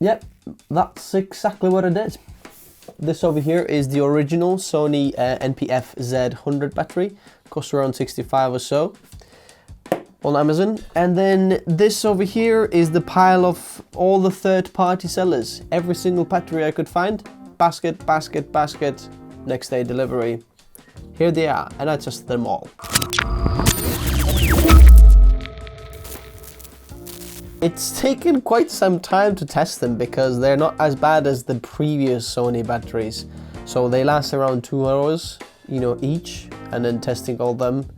Yep, that's exactly what it is. This over here is the original Sony NP-FZ100 battery. Costs around 65 or so on Amazon. And then this over here is the pile of all the third-party sellers. Every single battery I could find. Basket, basket, basket. Next day delivery. Here they are, and I tested them all. It's taken quite some time to test them because they're not as bad as the previous Sony batteries. So they last around 2 hours, you know, each, and then testing all them.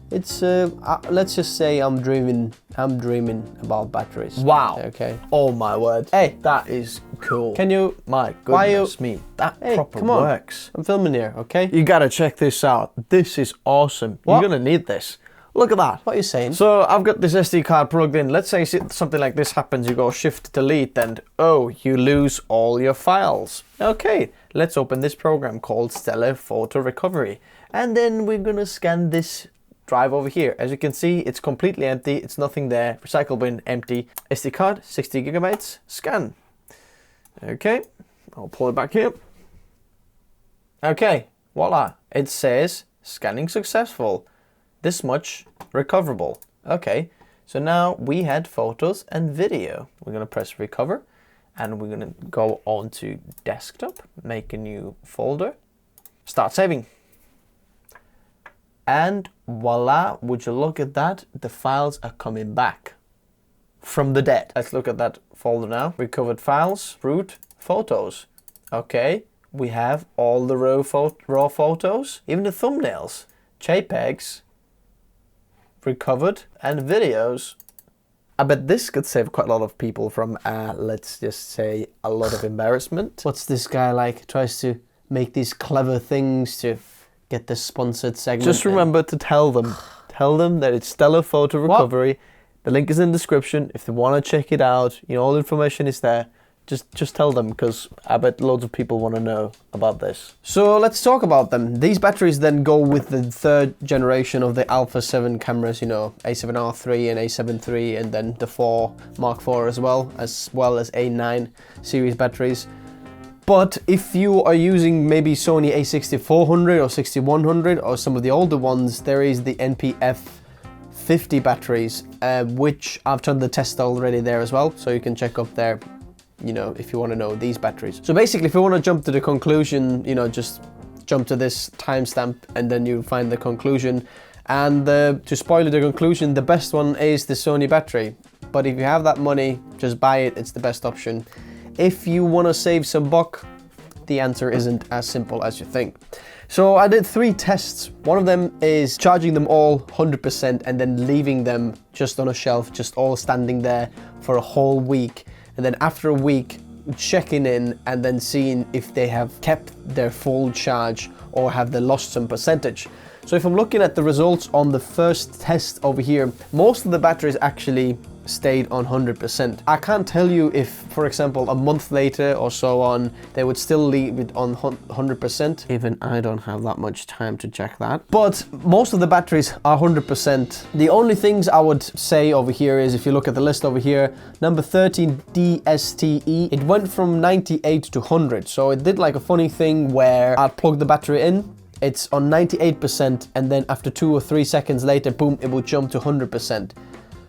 It's let's just say I'm dreaming about batteries. Wow. Okay. Oh my word. Hey, that is cool. Can you? My goodness me. That proper come on. works. I'm filming here, okay? You gotta check this out. This is awesome. What? You're gonna need this. Look at that. What are you saying? So I've got this SD card plugged in. Let's say something like this happens. You go shift delete and oh, you lose all your files. Okay, let's open this program called Stellar Photo Recovery. And then we're gonna scan this drive over here. As you can see, it's completely empty. It's nothing there. Recycle bin empty. SD card 60 gigabytes. Scan. Okay, I'll pull it back here. Okay, voila. It says scanning successful. This much recoverable. Okay, so now we had photos and video. We're gonna press recover and we're gonna go on to desktop, make a new folder, start saving. And voila, would you look at that? The files are coming back from the dead. Let's look at that folder now. Recovered files, root, photos. Okay, we have all the raw photos, even the thumbnails, JPEGs, recovered, and videos. I bet this could save quite a lot of people from, let's just say, a lot of embarrassment. What's this guy like? Tries to make these clever things to get the sponsored segment. Just remember to tell them that it's Stellar Photo Recovery. What? The link is in the description. If they want to check it out, you know, all the information is there. Just tell them, because I bet loads of people want to know about this. So let's talk about them. These batteries then go with the 3rd generation of the Alpha 7 cameras, you know, A7R III and A7 III, and then the 4 Mark IV as well as A9 series batteries. But if you are using maybe Sony A6400 or 6100 or some of the older ones, there is the NP-F50 batteries, which I've done the test already there as well, so you can check up there, you know, if you want to know these batteries. So basically, if you want to jump to the conclusion, you know, just jump to this timestamp and then you find the conclusion. And to spoil the conclusion, the best one is the Sony battery. But if you have that money, just buy it, it's the best option. If you want to save some buck, the answer isn't as simple as you think. So I did 3 tests. One of them is charging them all 100% and then leaving them just on a shelf, just all standing there for a whole week. And then after a week, checking in and then seeing if they have kept their full charge or have they lost some percentage. So if I'm looking at the results on the first test over here, most of the batteries actually stayed on 100%. I can't tell you if, for example, a month later or so on, they would still leave it on 100%. Even I don't have that much time to check that. But most of the batteries are 100%. The only things I would say over here is, if you look at the list over here, number 13 DSTE, it went from 98 to 100. So it did like a funny thing where I'd plug the battery in, it's on 98%, and then after 2 or 3 seconds later, boom, it will jump to 100%.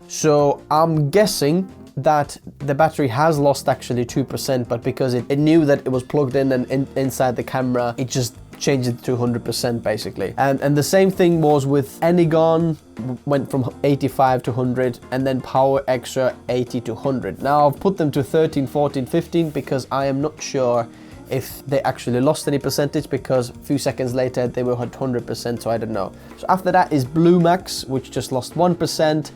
So I'm guessing that the battery has lost actually 2%, but because it knew that it was plugged in and inside the camera, it just changed it to 100% basically. And the same thing was with Anygon, went from 85 to 100, and then Power Extra 80 to 100. Now I've put them to 13, 14, 15 because I am not sure if they actually lost any percentage, because a few seconds later they were at 100%, so I don't know. So after that is Blue Max, which just lost 1%.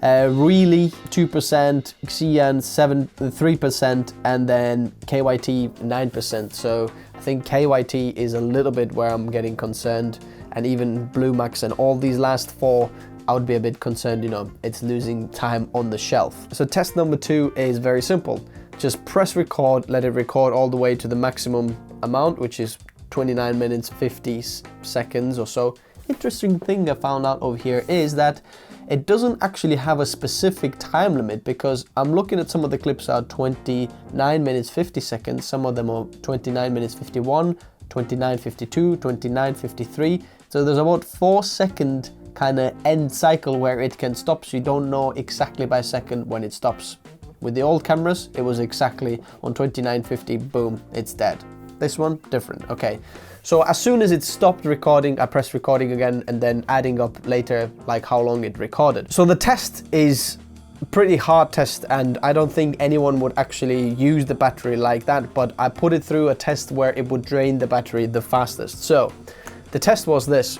Really 2%, Xian 3%, and then KYT 9%. So I think KYT is a little bit where I'm getting concerned, and even Blue Max and all these last 4, I would be a bit concerned, you know, it's losing time on the shelf. So test number 2 is very simple. Just press record, let it record all the way to the maximum amount, which is 29 minutes 50 seconds or so. Interesting thing I found out over here is that it doesn't actually have a specific time limit, because I'm looking at some of the clips are 29 minutes 50 seconds, some of them are 29 minutes 51, 29:52, 29:53. So there's about 4-second kind of end cycle where it can stop, so you don't know exactly by second when it stops. With the old cameras, it was exactly on 29:50, boom, it's dead. This one, different. Okay, so as soon as it stopped recording, I pressed recording again, and then adding up later like how long it recorded. So the test is pretty hard test, and I don't think anyone would actually use the battery like that, but I put it through a test where it would drain the battery the fastest. So the test was this: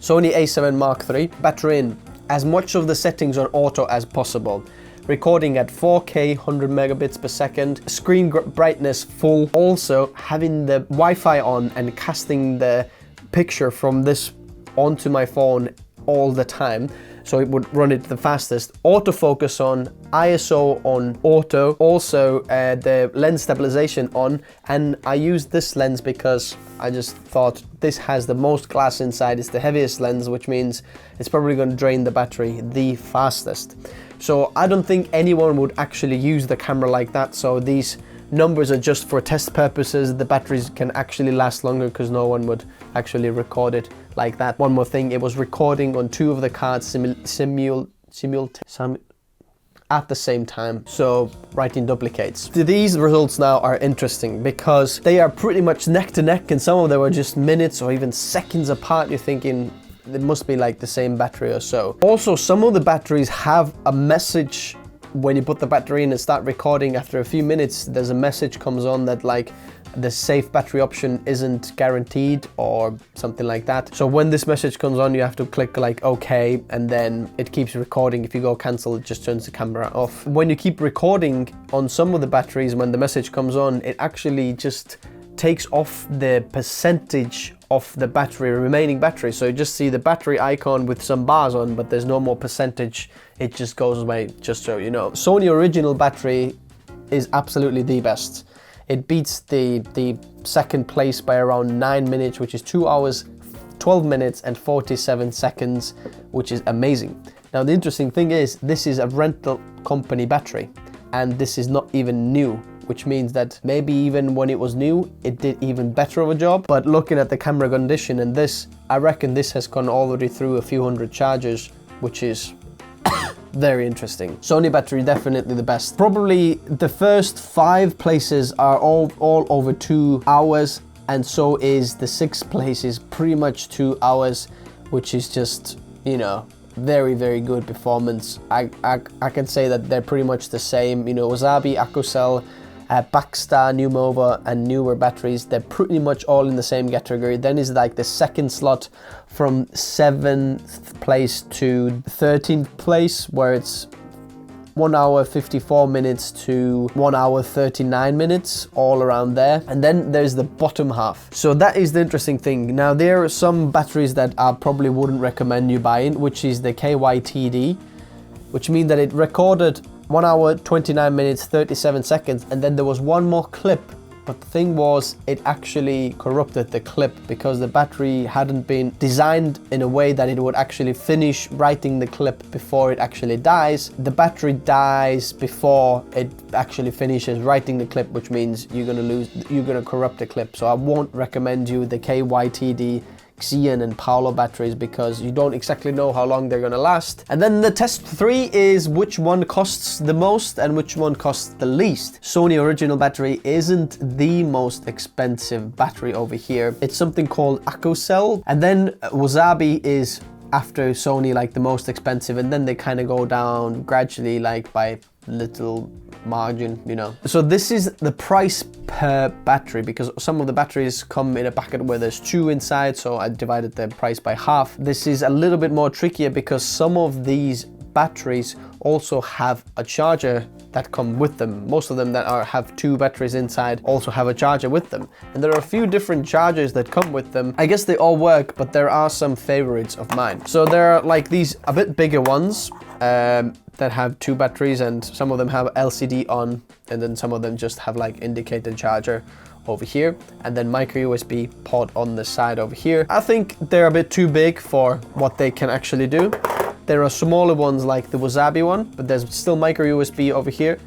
Sony A7R III, battery in, as much of the settings on auto as possible, recording at 4K 100 megabits per second, screen brightness full, also having the Wi-Fi on and casting the picture from this onto my phone all the time, so it would run it the fastest. Autofocus on, ISO on auto, also the lens stabilization on, and I used this lens because I just thought this has the most glass inside, it's the heaviest lens, which means it's probably going to drain the battery the fastest. So I don't think anyone would actually use the camera like that, so these numbers are just for test purposes. The batteries can actually last longer because no one would actually record it like that. One more thing, it was recording on 2 of the cards at the same time, so writing duplicates. These results now are interesting because they are pretty much neck to neck, and some of them were just minutes or even seconds apart. You're thinking it must be like the same battery or so. Also, some of the batteries have a message when you put the battery in and start recording. After a few minutes, there's a message comes on that like the safe battery option isn't guaranteed or something like that. So when this message comes on, you have to click like OK, and then it keeps recording. If you go cancel, it just turns the camera off. When you keep recording on some of the batteries, when the message comes on, it actually just takes off the percentage of the battery, remaining battery. So you just see the battery icon with some bars on, but there's no more percentage. It just goes away, just so you know. Sony original battery is absolutely the best. It beats the second place by around 9 minutes, which is 2 hours, 12 minutes and 47 seconds, which is amazing. Now the interesting thing is, this is a rental company battery, and this is not even new, which means that maybe even when it was new, it did even better of a job. But looking at the camera condition and this, I reckon this has gone already through a few hundred charges, which is very interesting. Sony battery, definitely the best. Probably the first 5 places are all over 2 hours, and so is the 6th place is pretty much 2 hours, which is just, you know, very, very good performance. I can say that they're pretty much the same. You know, Wasabi, AVCHD, Backstar, Numova and newer batteries, they're pretty much all in the same category. Then is like the second slot from 7th place to 13th place, where it's 1 hour 54 minutes to 1 hour 39 minutes, all around there. And then there's the bottom half. So that is the interesting thing. Now there are some batteries that I probably wouldn't recommend you buying, which is the KYTD, which means that it recorded 1 hour 29 minutes 37 seconds, and then there was one more clip, but the thing was it actually corrupted the clip because the battery hadn't been designed in a way that it would actually finish writing the clip before it actually dies. The battery dies before it actually finishes writing the clip, which means you're gonna corrupt the clip. So I won't recommend you the KYTD, Xian and Paolo batteries because you don't exactly know how long they're gonna last. And then the test 3 is which one costs the most and which one costs the least. Sony original battery isn't the most expensive battery over here. It's something called AVCHD, and then Wasabi is after Sony like the most expensive, and then they kind of go down gradually like by little margin, you know. So this is the price per battery, because some of the batteries come in a packet where there's 2 inside, so I divided the price by half. This is a little bit more trickier because some of these batteries also have a charger that come with them. Most of them that have 2 batteries inside also have a charger with them. And there are a few different chargers that come with them. I guess they all work, but there are some favorites of mine. So there are like these a bit bigger ones that have 2 batteries, and some of them have LCD on, and then some of them just have like indicated charger over here, and then micro USB port on the side over here. I think they're a bit too big for what they can actually do. There are smaller ones like the Wasabi one, but there's still micro USB over here.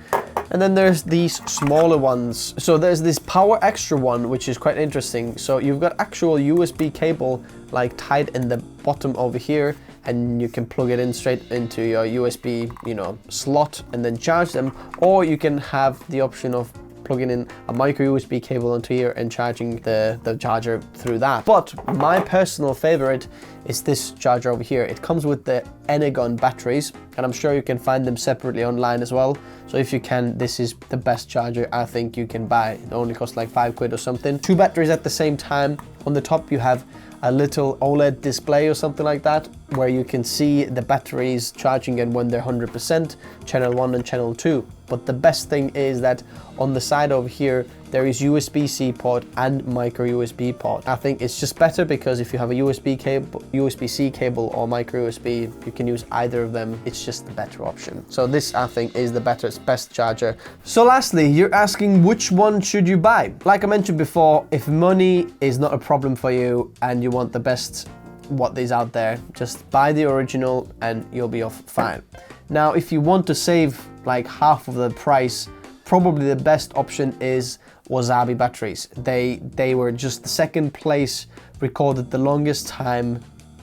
And then there's these smaller ones. So there's this Power Extra one, which is quite interesting. So you've got actual USB cable like tied in the bottom over here, and you can plug it in straight into your USB, you know, slot and then charge them. Or you can have the option of plugging in a micro USB cable onto here and charging the charger through that. But my personal favorite is this charger over here. It comes with the Energon batteries, and I'm sure you can find them separately online as well. So if you can, this is the best charger I think you can buy. It only costs like 5 quid or something. 2 batteries at the same time. On the top you have a little OLED display or something like that, where you can see the batteries charging and when they're 100%, channel 1 and channel 2. But the best thing is that on the side over here, there is USB-C port and micro USB port. I think it's just better because if you have a USB-C cable or micro USB, you can use either of them. It's just the better option. So this, I think, is the best charger. So lastly, you're asking which one should you buy? Like I mentioned before, if money is not a problem for you and you want the best what is out there, just buy the original and you'll be off fine. Now, if you want to save like half of the price, probably the best option is Wasabi batteries. They were just the second place, recorded the longest time,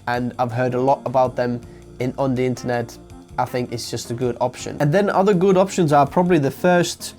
and I've heard a lot about them on the internet. I think it's just a good option. And then other good options are probably the first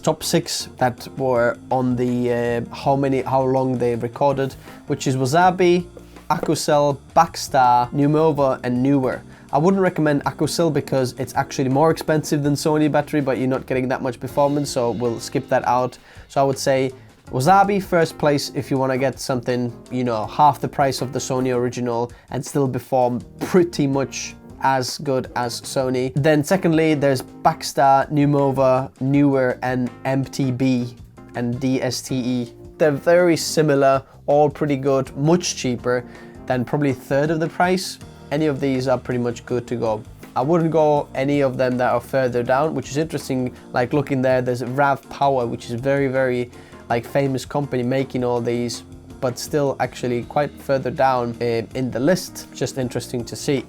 top six that were on the how long they recorded, which is Wasabi, Accucell, Backstar, Numova, and Newer. I wouldn't recommend Accucell because it's actually more expensive than Sony battery, but you're not getting that much performance, so we'll skip that out. So I would say Wasabi first place if you want to get something, you know, half the price of the Sony original and still perform pretty much as good as Sony. Then secondly, there's Backstar, Numova, Newer, and MTB and DSTE. They're very similar, all pretty good, much cheaper than probably a third of the price. Any of these are pretty much good to go. I wouldn't go any of them that are further down, which is interesting. Like looking there, there's RAV Power, which is very like famous company making all these, but still actually quite further down in the list. Just interesting to see.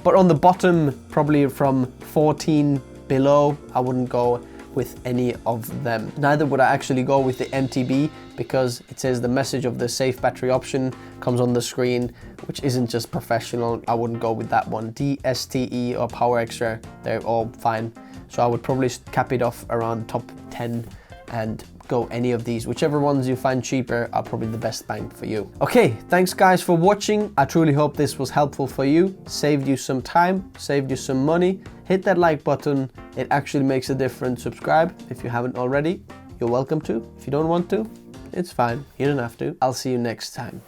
But on the bottom, probably from 14 below, I wouldn't go with any of them. Neither would I actually go with the MTB because it says the message of the safe battery option comes on the screen, which isn't just professional. I wouldn't go with that one. DSTE or Power Extra, they're all fine. So I would probably cap it off around top 10 and go any of these. Whichever ones you find cheaper are probably the best bang for you. Okay, thanks guys for watching. I truly hope this was helpful for you, saved you some time, saved you some money. Hit that like button, it actually makes a difference. Subscribe if you haven't already. You're welcome to. If you don't want to, it's fine. You don't have to. I'll see you next time.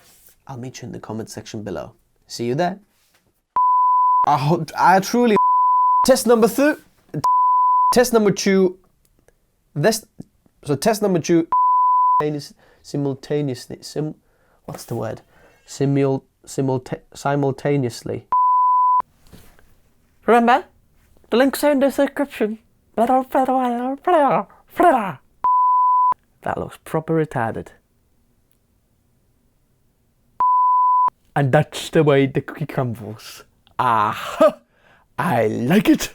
I'll meet you in the comment section below. See you there. I truly... Test number 2. Test number 2. So test number 2, simultaneously, what's the word? Simultaneously. Remember, the links are in the description. That looks proper retarded. And that's the way the cookie crumbles. Ah, I like it.